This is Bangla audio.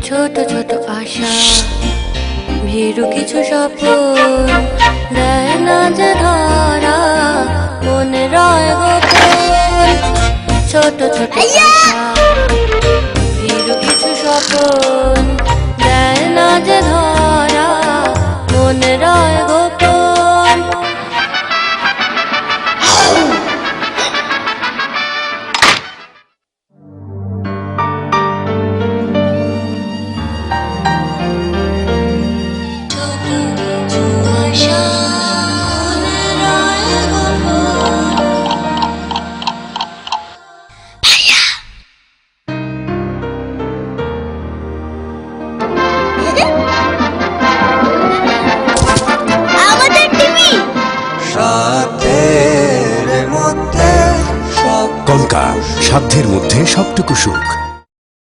ছোট ছোট আশা ভীরু কিছু স্বপ্ন দেয় না যে ধরা মনে রয় গোপন ছোট ছোট আশা ভীরু কিছু স্বপ্ন দেয় না যে ধরা মনে রয় গোপন কলকা, সাধ্যের মধ্যে সবটুকু সুখ।